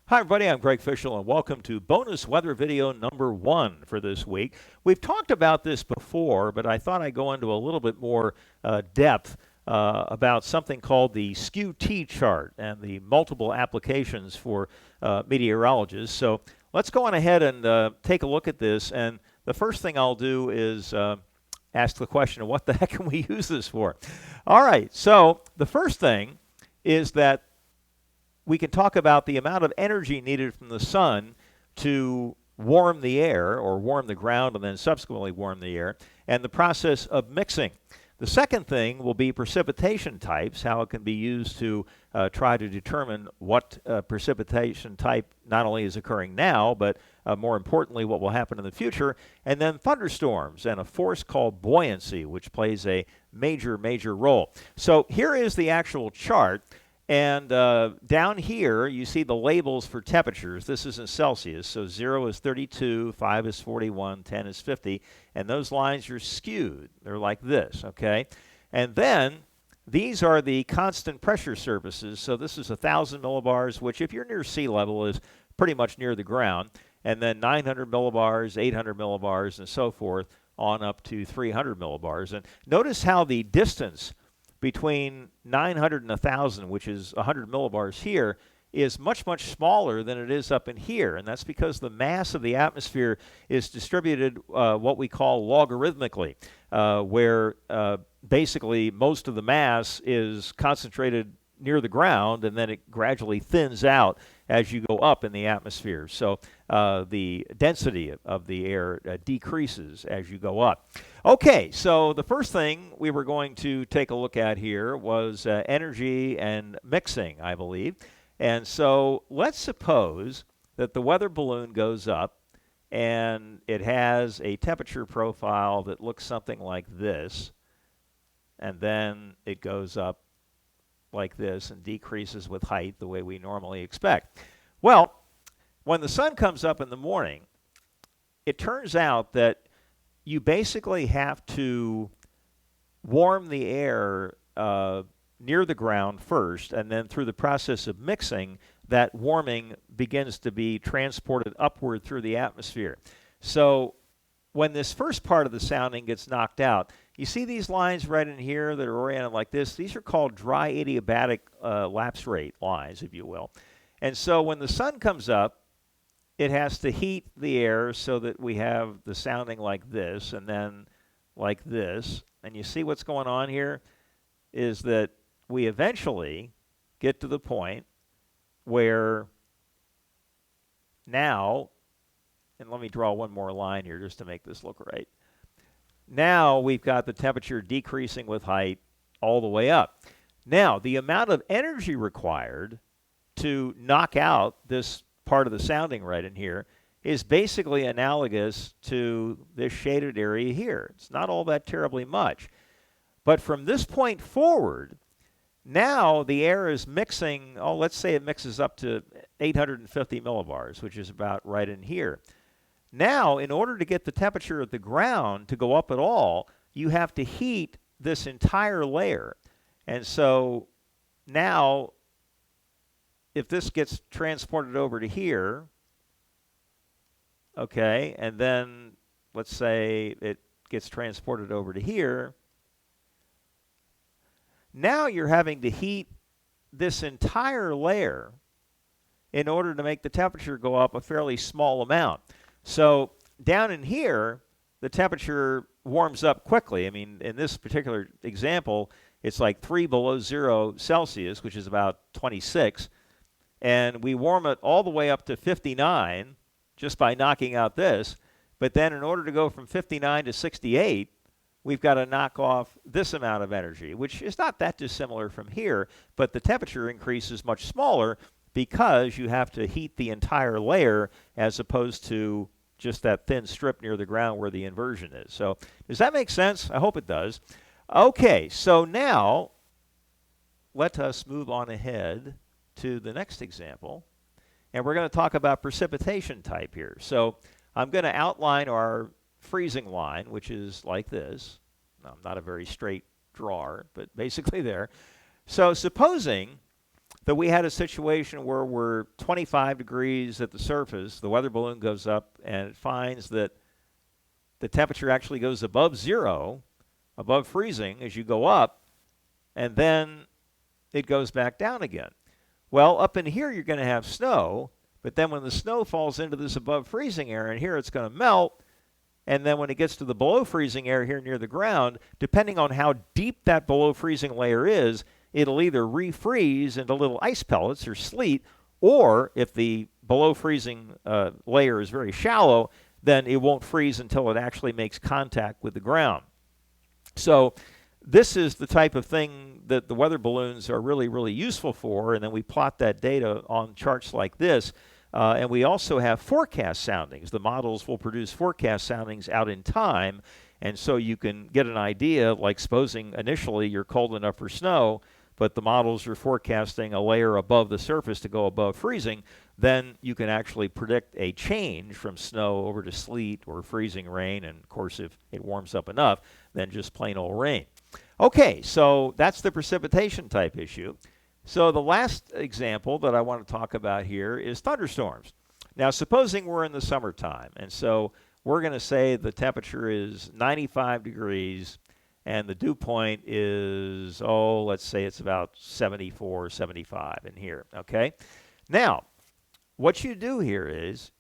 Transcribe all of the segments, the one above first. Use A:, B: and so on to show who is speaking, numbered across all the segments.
A: Hi everybody, I'm Greg Fishel and welcome to bonus weather video number 1 for this week. We've talked about this before, but I thought I'd go into a little bit more depth about something called the skew-T chart and the multiple applications for meteorologists. So let's go on ahead and take a look at this, and the first thing I'll do is ask the question of what the heck can we use this for? All right, so the first thing is that we can talk about the amount of energy needed from the sun to warm the air or warm the ground and then subsequently warm the air, and the process of mixing. The second thing will be precipitation types, how it can be used to try to determine what precipitation type not only is occurring now, but more importantly, what will happen in the future. And then thunderstorms and a force called buoyancy, which plays a major, major role. So here is the actual chart. And down here, you see the labels for temperatures. This is in Celsius, so 0 is 32, 5 is 41, 10 is 50, and those lines are skewed. They're like this, okay? And then these are the constant pressure surfaces. So this is 1,000 millibars, which if you're near sea level is pretty much near the ground, and then 900 millibars, 800 millibars, and so forth, on up to 300 millibars. And notice how the distance between 900 and 1,000, which is 100 millibars here, is much, much smaller than it is up in here. And that's because the mass of the atmosphere is distributed what we call logarithmically, where basically most of the mass is concentrated near the ground, and then it gradually thins out as you go up in the atmosphere. So the density of the air decreases as you go up. Okay, so the first thing we were going to take a look at here was energy and mixing, I believe. And so let's suppose that the weather balloon goes up and it has a temperature profile that looks something like this, and then it goes up like this and decreases with height the way we normally expect. Well, when the sun comes up in the morning, it turns out that you basically have to warm the air near the ground first, and then through the process of mixing, that warming begins to be transported upward through the atmosphere. So when this first part of the sounding gets knocked out, you see these lines right in here that are oriented like this? These are called dry adiabatic lapse rate lines, if you will. And so when the sun comes up, it has to heat the air so that we have the sounding like this and then like this. And you see what's going on here is that we eventually get to the point where now, and let me draw one more line here just to make this look right. Now we've got the temperature decreasing with height all the way up. Now, the amount of energy required to knock out this part of the sounding right in here is basically analogous to this shaded area here. It's not all that terribly much. But from this point forward, now the air is mixing, let's say it mixes up to 850 millibars, which is about right in here. Now, in order to get the temperature of the ground to go up at all, you have to heat this entire layer. And so now, if this gets transported over to here, okay, and then let's say it gets transported over to here, now you're having to heat this entire layer in order to make the temperature go up a fairly small amount. So down in here, the temperature warms up quickly. I mean, in this particular example, it's like 3 below 0 Celsius, which is about 26. And we warm it all the way up to 59 just by knocking out this. But then in order to go from 59 to 68, we've got to knock off this amount of energy, which is not that dissimilar from here, but the temperature increase is much smaller because you have to heat the entire layer as opposed to just that thin strip near the ground where the inversion is. So does that make sense? I hope it does. Okay, so now let us move on ahead to the next example, and we're going to talk about precipitation type here. So I'm going to outline our freezing line, which is like this. Now, I'm not a very straight drawer, but basically there. So supposing that we had a situation where we're 25 degrees at the surface, the weather balloon goes up, and it finds that the temperature actually goes above zero, above freezing as you go up, and then it goes back down again. Well, up in here you're going to have snow, but then when the snow falls into this above freezing area, and here it's going to melt, and then when it gets to the below freezing area here near the ground, depending on how deep that below freezing layer is, it'll either refreeze into little ice pellets or sleet, or if the below freezing layer is very shallow, then it won't freeze until it actually makes contact with the ground. So this is the type of thing that the weather balloons are really, really useful for, and then we plot that data on charts like this. And we also have forecast soundings. The models will produce forecast soundings out in time, and so you can get an idea, like supposing initially you're cold enough for snow, but the models are forecasting a layer above the surface to go above freezing, then you can actually predict a change from snow over to sleet or freezing rain, and of course if it warms up enough, then just plain old rain. Okay, so that's the precipitation type issue. So the last example that I want to talk about here is thunderstorms. Now supposing we're in the summertime, and so we're going to say the temperature is 95 degrees and the dew point is, let's say it's about 74, 75 in here, okay? Now, what you do here is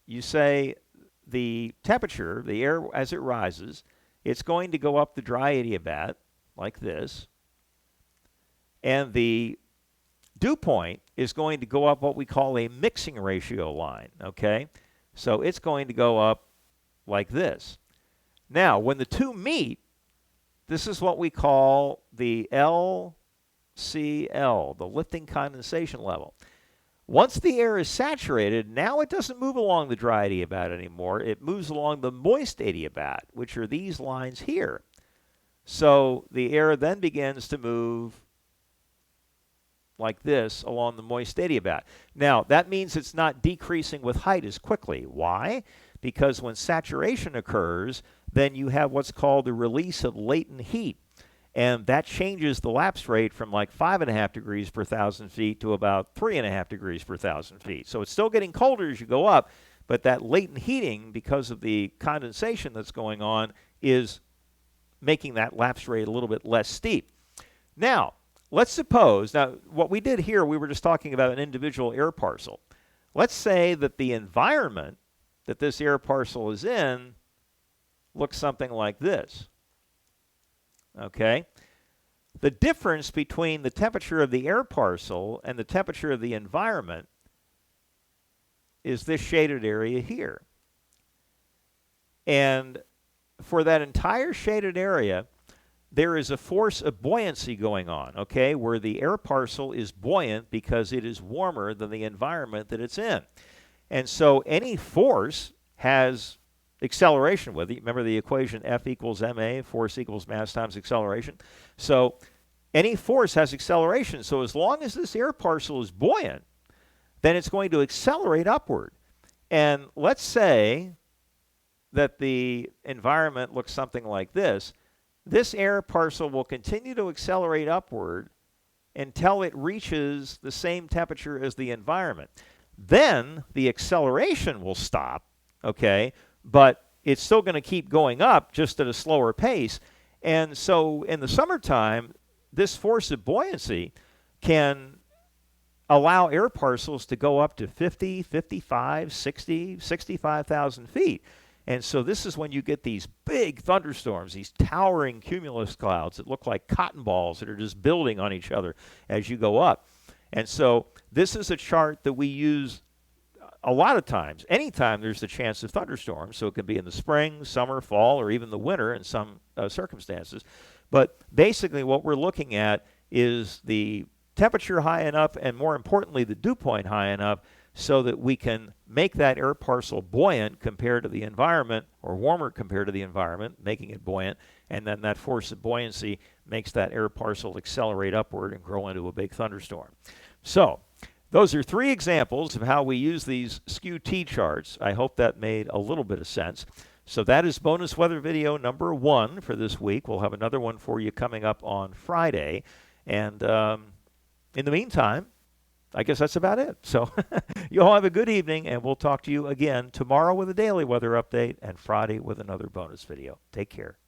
A: you say the temperature, the air as it rises, it's going to go up the dry adiabat like this, and the dew point is going to go up what we call a mixing ratio line, okay? So it's going to go up like this. Now, when the two meet, this is what we call the LCL, the lifting condensation level. Once the air is saturated, now it doesn't move along the dry adiabat anymore. It moves along the moist adiabat, which are these lines here. So the air then begins to move like this along the moist adiabat. Now, that means it's not decreasing with height as quickly. Why? Because when saturation occurs, then you have what's called the release of latent heat. And that changes the lapse rate from like 5.5 degrees per 1,000 feet to about 3.5 degrees per 1,000 feet. So it's still getting colder as you go up, but that latent heating, because of the condensation that's going on, is making that lapse rate a little bit less steep. Now, let's suppose, now what we did here, we were just talking about an individual air parcel. Let's say that the environment that this air parcel is in looks something like this. Okay? The difference between the temperature of the air parcel and the temperature of the environment is this shaded area here. And for that entire shaded area, there is a force of buoyancy going on, okay, where the air parcel is buoyant because it is warmer than the environment that it's in. And so any force has acceleration with it. Remember the equation F equals ma, force equals mass times acceleration. So any force has acceleration. So as long as this air parcel is buoyant, then it's going to accelerate upward. And let's say that the environment looks something like this. This air parcel will continue to accelerate upward until it reaches the same temperature as the environment. Then the acceleration will stop, okay, but it's still going to keep going up just at a slower pace. And so in the summertime, this force of buoyancy can allow air parcels to go up to 50, 55, 60, 65,000 feet. And so this is when you get these big thunderstorms, these towering cumulus clouds that look like cotton balls that are just building on each other as you go up. And so this is a chart that we use a lot of times. Anytime there's a chance of thunderstorms, so it can be in the spring, summer, fall, or even the winter in some circumstances. But basically what we're looking at is the temperature high enough, and more importantly, the dew point high enough, so that we can make that air parcel buoyant compared to the environment, or warmer compared to the environment, making it buoyant, and then that force of buoyancy makes that air parcel accelerate upward and grow into a big thunderstorm. So those are three examples of how we use these skew T charts. I hope that made a little bit of sense. So that is bonus weather video number 1 for this week. We'll have another one for you coming up on Friday. And in the meantime, I guess that's about it. So you all have a good evening, and we'll talk to you again tomorrow with a daily weather update and Friday with another bonus video. Take care.